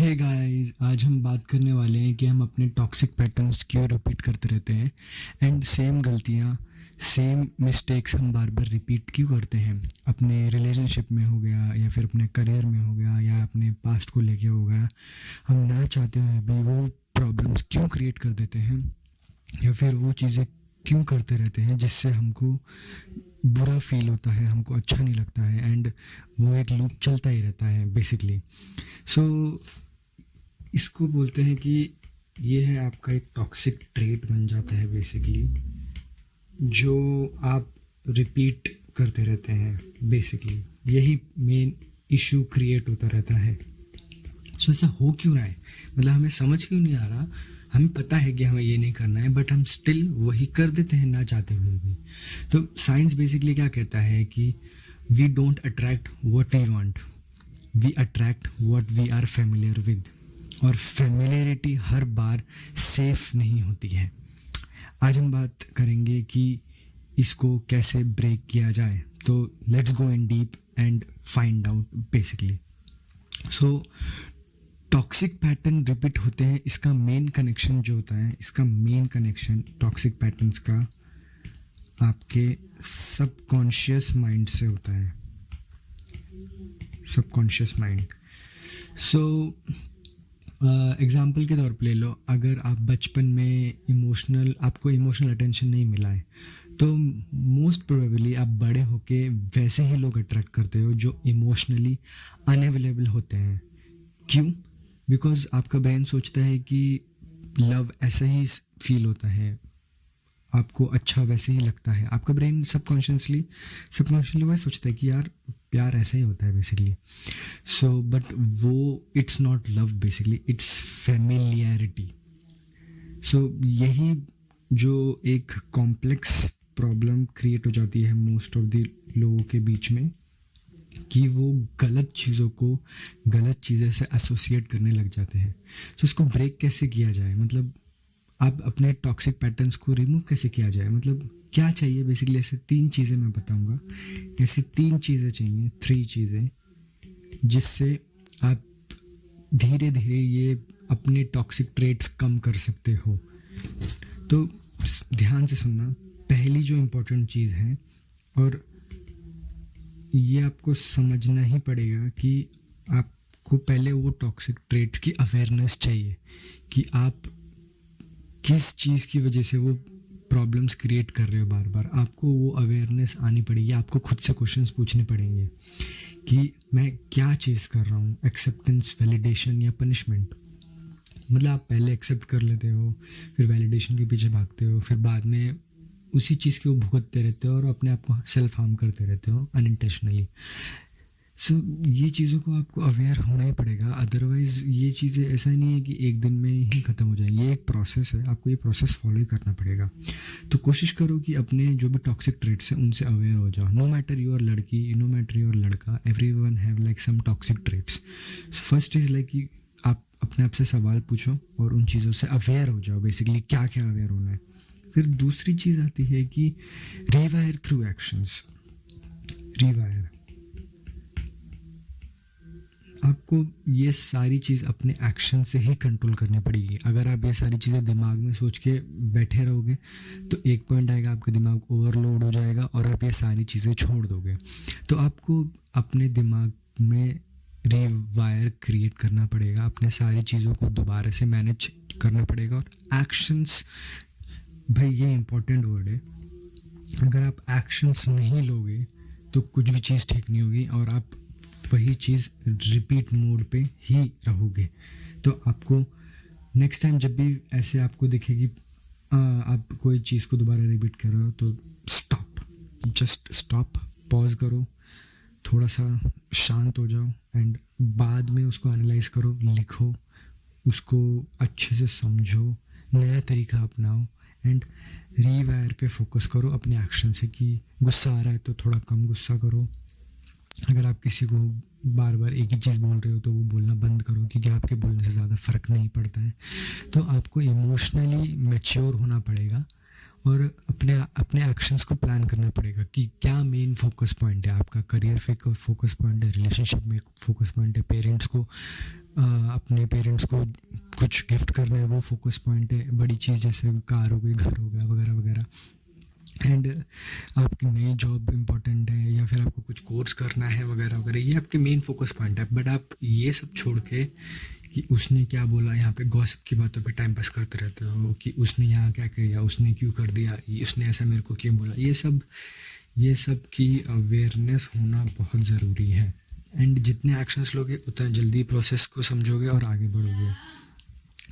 Hey guys, आज हम बात करने वाले हैं कि हम अपने टॉक्सिक पैटर्न्स क्यों रिपीट करते रहते हैं एंड सेम गलतियाँ, सेम मिस्टेक्स हम बार बार रिपीट क्यों करते हैं। अपने रिलेशनशिप में हो गया या फिर अपने करियर में हो गया या अपने पास्ट को लेके हो गया, हम ना चाहते हुए भी वो प्रॉब्लम्स क्यों क्रिएट कर देते हैं या फिर वो चीज़ें क्यों करते रहते हैं जिससे हमको बुरा फील होता है, हमको अच्छा नहीं लगता है एंड वो एक लूप चलता ही रहता है बेसिकली। सो इसको बोलते हैं कि ये है आपका एक टॉक्सिक ट्रेट बन जाता है बेसिकली, जो आप रिपीट करते रहते हैं। बेसिकली यही मेन इशू क्रिएट होता रहता है। सो ऐसा हो क्यों रहा है, मतलब हमें समझ क्यों नहीं आ रहा। हमें पता है कि हमें ये नहीं करना है बट हम स्टिल वही कर देते हैं ना चाहते हुए भी। तो साइंस बेसिकली क्या कहता है कि we don't attract what we want, we attract what we are familiar with. और फेमिलियरिटी हर बार सेफ नहीं होती है। आज हम बात करेंगे कि इसको कैसे ब्रेक किया जाए। तो let's go in deep and find out basically. So toxic pattern repeat होते हैं, इसका मेन कनेक्शन जो होता है, इसका मेन कनेक्शन टॉक्सिक पैटर्न्स का आपके सबकॉन्शियस माइंड से होता है। Subconscious mind. सो एग्जाम्पल के तौर पे ले लो, अगर आप बचपन में आपको इमोशनल अटेंशन नहीं मिला है तो मोस्ट प्रोबेबली आप बड़े होके वैसे ही लोग अट्रैक्ट करते हो जो इमोशनली अनअवेलेबल होते हैं। क्यों? बिकॉज आपका ब्रेन सोचता है कि लव ऐसा ही फील होता है, आपको अच्छा वैसे ही लगता है। आपका ब्रेन सबकॉन्शियसली वह सोचता है कि यार प्यार ऐसा ही होता है बेसिकली। सो बट वो it's not love, basically it's familiarity. So यही जो एक कॉम्प्लेक्स प्रॉब्लम क्रिएट हो जाती है मोस्ट ऑफ द लोगों के बीच में, कि वो गलत चीज़ों को गलत चीज़ें से एसोसिएट करने लग जाते हैं। तो इसको ब्रेक कैसे किया जाए, मतलब आप अपने टॉक्सिक पैटर्न्स को रिमूव कैसे किया जाए, मतलब क्या चाहिए बेसिकली। ऐसे 3 चीज़ें मैं बताऊंगा। ऐसी 3 चीज़ें चाहिए, 3 चीज़ें, जिससे आप धीरे धीरे ये अपने टॉक्सिक ट्रेट्स कम कर सकते हो। तो ध्यान से सुनना। पहली जो इम्पोर्टेंट चीज़ है, और ये आपको समझना ही पड़ेगा कि आपको पहले वो टॉक्सिक ट्रेट्स की अवेयरनेस चाहिए कि आप किस चीज़ की वजह से वो प्रॉब्लम्स क्रिएट कर रहे हो बार बार। आपको वो अवेयरनेस आनी पड़ेगी। आपको खुद से क्वेश्चंस पूछने पड़ेंगे कि मैं क्या चीज़ कर रहा हूँ, एक्सेप्टेंस, वैलिडेशन या पनिशमेंट। मतलब आप पहले एक्सेप्ट कर लेते हो, फिर वैलिडेशन के पीछे भागते हो, फिर बाद में उसी चीज़ के वो भुगतते रहते हो और अपने आप को सेल्फ हार्म करते रहते हो अनइंटेंशनली। सो ये चीज़ों को आपको अवेयर होना ही पड़ेगा, अदरवाइज़ ये चीज़ें ऐसा नहीं है कि एक दिन में ही ख़त्म हो जाएंगी। ये एक प्रोसेस है, आपको ये प्रोसेस फॉलो ही करना पड़ेगा। तो कोशिश करो कि अपने जो भी टॉक्सिक ट्रेट्स हैं उनसे अवेयर हो जाओ। नो मैटर यू आर लड़की, नो मैटर यू आर लड़का, everyone have like some toxic traits. First is like कि आप अपने आप से सवाल पूछो और उन चीज़ों से अवेयर हो जाओ। बेसिकली क्या क्या अवेयर होना है। फिर दूसरी चीज़ आती है कि रिवायर थ्रू एक्शंस। रिवायर, आपको ये सारी चीज़ अपने एक्शन से ही कंट्रोल करनी पड़ेगी। अगर आप ये सारी चीज़ें दिमाग में सोच के बैठे रहोगे तो एक पॉइंट आएगा आपका दिमाग ओवरलोड हो जाएगा और आप ये सारी चीज़ें छोड़ दोगे। तो आपको अपने दिमाग में रिवायर क्रिएट करना पड़ेगा, अपने सारी चीज़ों को दोबारा से मैनेज करना पड़ेगा। और एक्शंस, भाई ये इम्पोर्टेंट वर्ड है। अगर आप एक्शंस नहीं लोगे तो कुछ भी चीज़ ठीक नहीं होगी और आप वही चीज़ रिपीट मोड पे ही रहोगे। तो आपको नेक्स्ट टाइम जब भी ऐसे आपको दिखेगी आप कोई चीज़ को दोबारा रिपीट कर रहे हो तो स्टॉप, जस्ट स्टॉप, पॉज करो, थोड़ा सा शांत हो जाओ एंड बाद में उसको एनालाइज करो, लिखो, उसको अच्छे से समझो, नया तरीका अपनाओ एंड रीवायर पे फोकस करो अपने एक्शन से। कि गुस्सा आ रहा है तो थोड़ा कम गुस्सा करो। अगर आप किसी को बार बार एक ही चीज़ बोल रहे हो तो वो बोलना बंद करो, क्योंकि आपके बोलने से ज़्यादा फ़र्क नहीं पड़ता है। तो आपको इमोशनली मैच्योर होना पड़ेगा और अपने अपने एक्शंस को प्लान करना पड़ेगा कि क्या मेन फोकस पॉइंट है आपका। करियर पे फोकस पॉइंट है, रिलेशनशिप में फोकस पॉइंट है, पेरेंट्स को अपने पेरेंट्स को कुछ गिफ्ट करना है, वो फोकस पॉइंट है। बड़ी चीज़ जैसे कार हो गई, घर हो गया, वगैरह वगैरह। एंड आपकी नई जॉब इम्पोर्टेंट है, या फिर आपको कुछ कोर्स करना है, वगैरह वगैरह, ये आपके मेन फोकस पॉइंट है। बट आप ये सब छोड़ के कि उसने क्या बोला, यहाँ पे गॉसिप की बातों पे टाइम पास करते रहते हो कि उसने यहाँ क्या किया, उसने क्यों कर दिया, उसने ऐसा मेरे को क्यों बोला, ये सब की अवेयरनेस होना बहुत ज़रूरी है। एंड जितने एक्शंस लोगे उतना जल्दी प्रोसेस को समझोगे और आगे बढ़ोगे।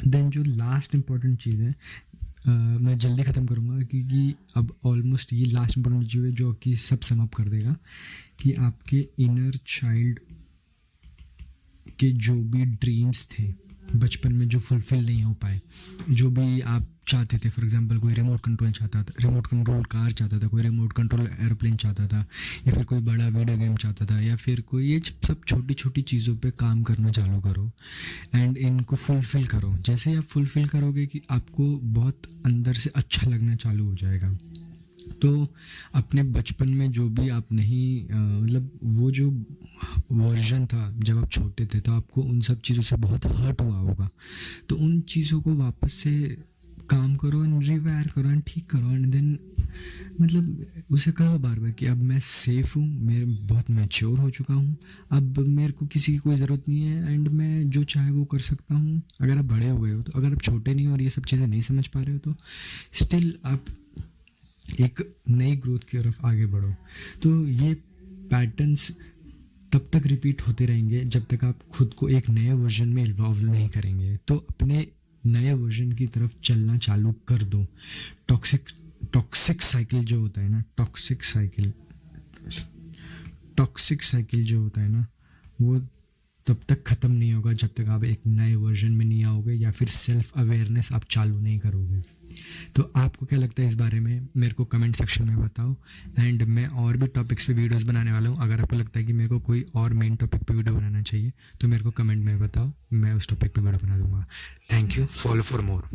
देन जो लास्ट इम्पॉर्टेंट चीज़ है, मैं जल्दी ख़त्म करूँगा क्योंकि अब ऑलमोस्ट ये लास्ट इम्पॉर्टेंट चीज़ है जो कि सब सम अप कर देगा, कि आपके इनर चाइल्ड के जो भी ड्रीम्स थे बचपन में जो फुलफिल नहीं हो पाए, जो भी आप चाहते थे, फॉर एग्जांपल कोई रिमोट कंट्रोल चाहता था, रिमोट कंट्रोल कार चाहता था, कोई रिमोट कंट्रोल एरोप्लेन चाहता था, या फिर कोई बड़ा वीडियो गेम चाहता था, या फिर कोई, ये सब छोटी छोटी चीज़ों पे काम करना चालू करो एंड इनको फुलफ़िल करो। जैसे ही आप फुलफ़िल करोगे कि आपको बहुत अंदर से अच्छा लगना चालू हो जाएगा। तो अपने बचपन में जो भी आप नहीं मतलब वो जो वर्जन था जब आप छोटे थे, तो आपको उन सब चीज़ों से बहुत हर्ट हुआ होगा। तो उन चीज़ों को वापस से काम करो एंड रिवायर करो एंड ठीक करो एंड देन मतलब उसे कहो बार बार कि अब मैं सेफ़ हूँ, मैं बहुत मैच्योर हो चुका हूँ, अब मेरे को किसी की कोई ज़रूरत नहीं है एंड मैं जो चाहे वो कर सकता हूँ। अगर आप बड़े हो गए हो, तो अगर आप छोटे नहीं हो और ये सब चीज़ें नहीं समझ पा रहे हो, तो स्टिल आप एक नई ग्रोथ की तरफ आगे बढ़ो। तो ये पैटर्न्स तब तक रिपीट होते रहेंगे जब तक आप खुद को एक नए वर्जन में इन्वॉल्व नहीं करेंगे। तो अपने नए वर्जन की तरफ चलना चालू कर दो। टॉक्सिक साइकिल जो होता है ना, टॉक्सिक साइकिल जो होता है ना, वो तब तक ख़त्म नहीं होगा जब तक आप एक नए वर्जन में नहीं आओगे या फिर सेल्फ अवेयरनेस आप चालू नहीं करोगे। तो आपको क्या लगता है इस बारे में, मेरे को कमेंट सेक्शन में बताओ। एंड मैं और भी टॉपिक्स पे वीडियोस बनाने वाला हूँ। अगर आपको लगता है कि मेरे को कोई और मेन टॉपिक पे वीडियो बनाना चाहिए, तो मेरे को कमेंट में बताओ, मैं उस टॉपिक पे वीडियो बना दूंगा। Thank you, follow for more.